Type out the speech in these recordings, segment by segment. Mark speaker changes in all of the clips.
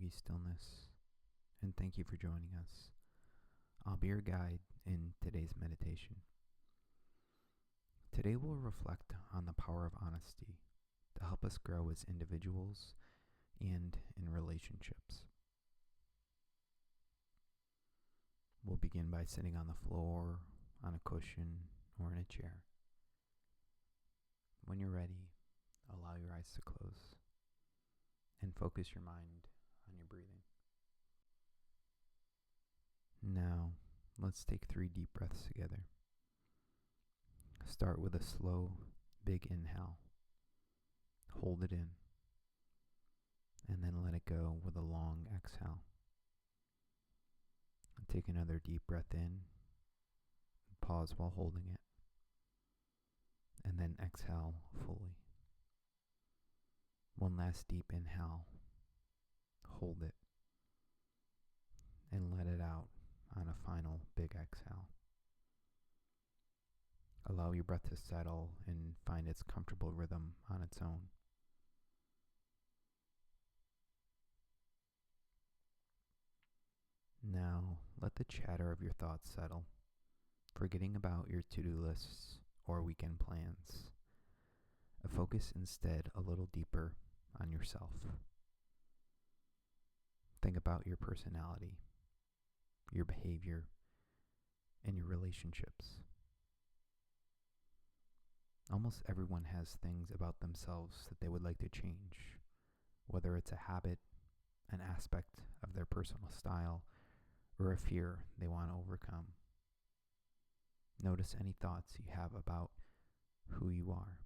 Speaker 1: yogi Stillness, and thank you for joining us. I'll be your guide in today's meditation. Today we'll reflect on the power of honesty to help us grow as individuals and in relationships. We'll begin by sitting on the floor, on a cushion, or in a chair. When you're ready, allow your eyes to close and focus your mind on your breathing. Now, let's take 3 deep breaths together. Start with a slow, big inhale. Hold it in, and then let it go with a long exhale. And take another deep breath in, pause while holding it, and then exhale fully. One last deep inhale, hold it, and let it out on a final big exhale. Allow your breath to settle and find its comfortable rhythm on its own. Now, let the chatter of your thoughts settle, forgetting about your to-do lists or weekend plans. Focus instead a little deeper on yourself. Think about your personality, your behavior, and your relationships. Almost everyone has things about themselves that they would like to change, whether it's a habit, an aspect of their personal style, or a fear they want to overcome. Notice any thoughts you have about who you are.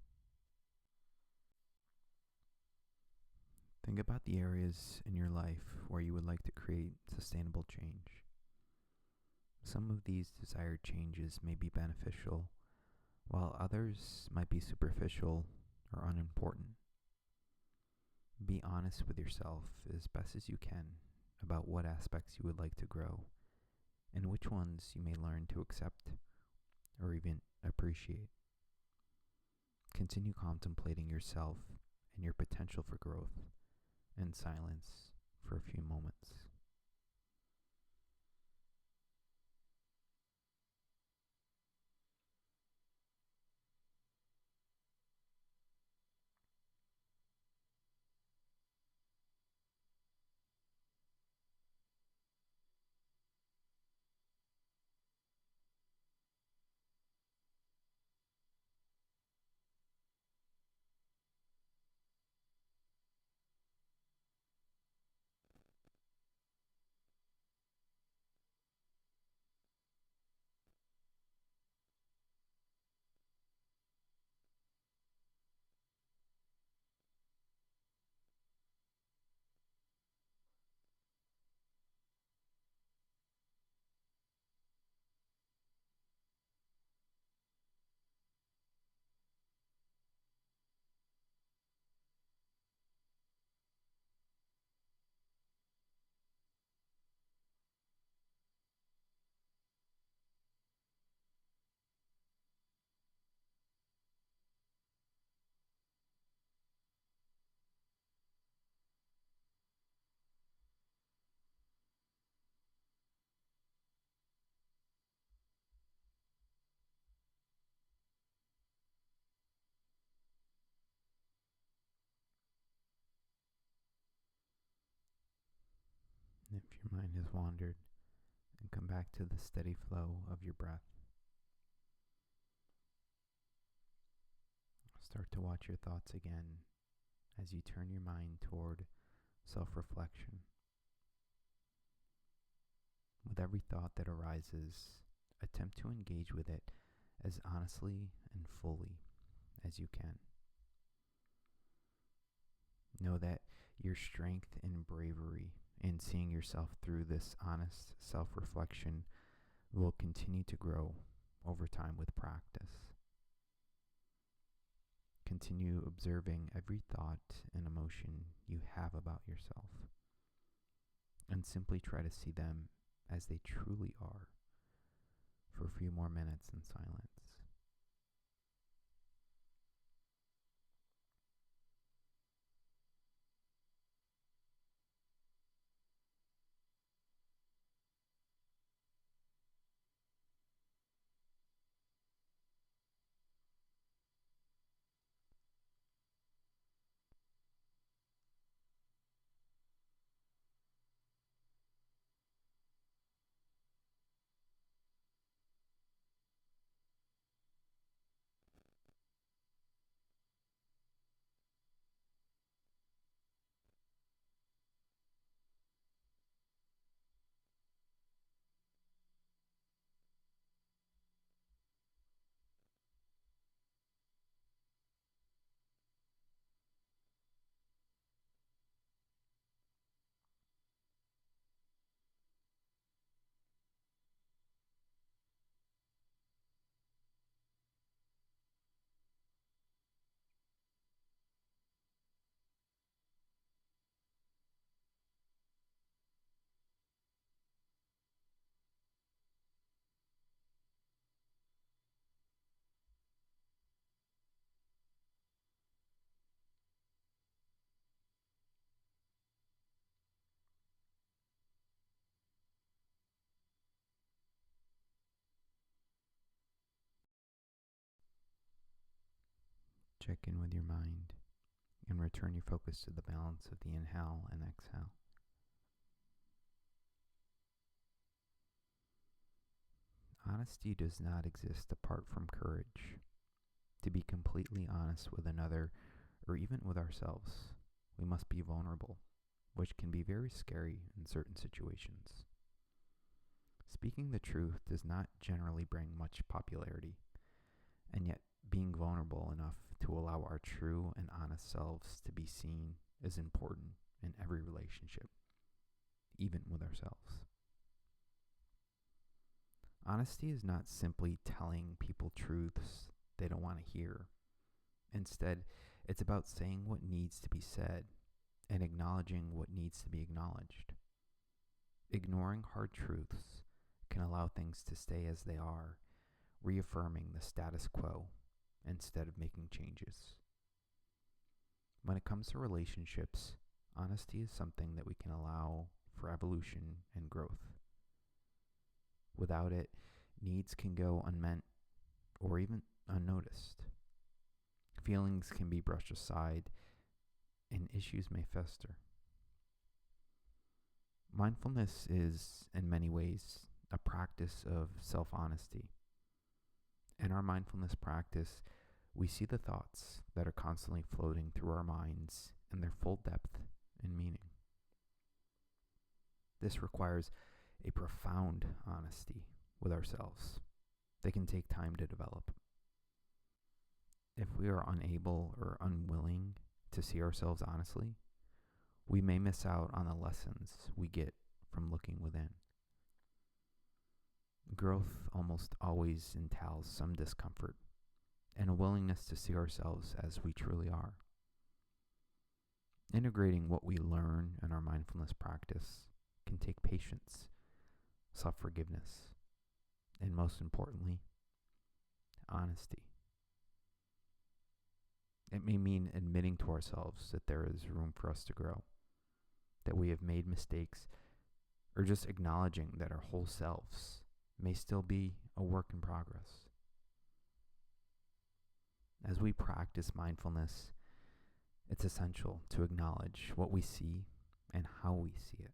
Speaker 1: Think about the areas in your life where you would like to create sustainable change. Some of these desired changes may be beneficial, while others might be superficial or unimportant. Be honest with yourself as best as you can about what aspects you would like to grow and which ones you may learn to accept or even appreciate. Continue contemplating yourself and your potential for growth in silence for a few moments. If your mind has wandered, then come back to the steady flow of your breath. Start to watch your thoughts again as you turn your mind toward self-reflection. With every thought that arises, attempt to engage with it as honestly and fully as you can. Know that your strength and bravery in seeing yourself through this honest self-reflection will continue to grow over time with practice. Continue observing every thought and emotion you have about yourself, and simply try to see them as they truly are for a few more minutes in silence. check in with your mind and return your focus to the balance of the inhale and exhale. Honesty does not exist apart from courage. To be completely honest with another, or even with ourselves, we must be vulnerable, which can be very scary in certain situations. Speaking the truth does not generally bring much popularity, and yet being vulnerable enough to allow our true and honest selves to be seen is important in every relationship, even with ourselves. Honesty is not simply telling people truths they don't want to hear. Instead, it's about saying what needs to be said and acknowledging what needs to be acknowledged. Ignoring hard truths can allow things to stay as they are, reaffirming the status quo instead of making changes. When it comes to relationships, honesty is something that we can allow for evolution and growth. Without it, needs can go unmet or even unnoticed. Feelings can be brushed aside and issues may fester. Mindfulness is, in many ways, a practice of self-honesty. In our mindfulness practice, we see the thoughts that are constantly floating through our minds in their full depth and meaning. This requires a profound honesty with ourselves that can take time to develop. If we are unable or unwilling to see ourselves honestly, we may miss out on the lessons we get from looking within. Growth almost always entails some discomfort and a willingness to see ourselves as we truly are. Integrating what we learn in our mindfulness practice can take patience, self-forgiveness, and most importantly, honesty. It may mean admitting to ourselves that there is room for us to grow, that we have made mistakes, or just acknowledging that our whole selves may still be a work in progress. As we practice mindfulness, it's essential to acknowledge what we see and how we see it.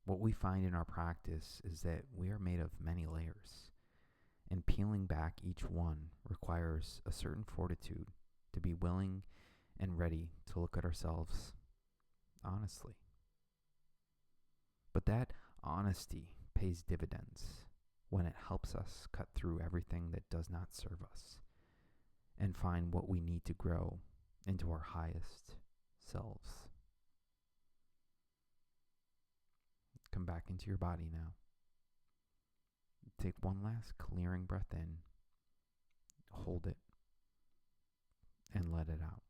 Speaker 1: What we find in our practice is that we are made of many layers, and peeling back each one requires a certain fortitude to be willing and ready to look at ourselves honestly. But that honesty pays dividends when it helps us cut through everything that does not serve us and find what we need to grow into our highest selves. Come back into your body now. Take one last clearing breath in, hold it, and let it out.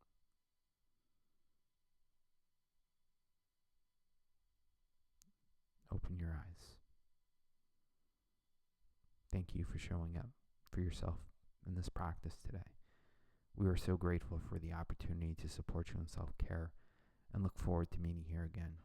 Speaker 1: Open your eyes. Thank you for showing up for yourself in this practice today. We are so grateful for the opportunity to support you in self-care and look forward to meeting here again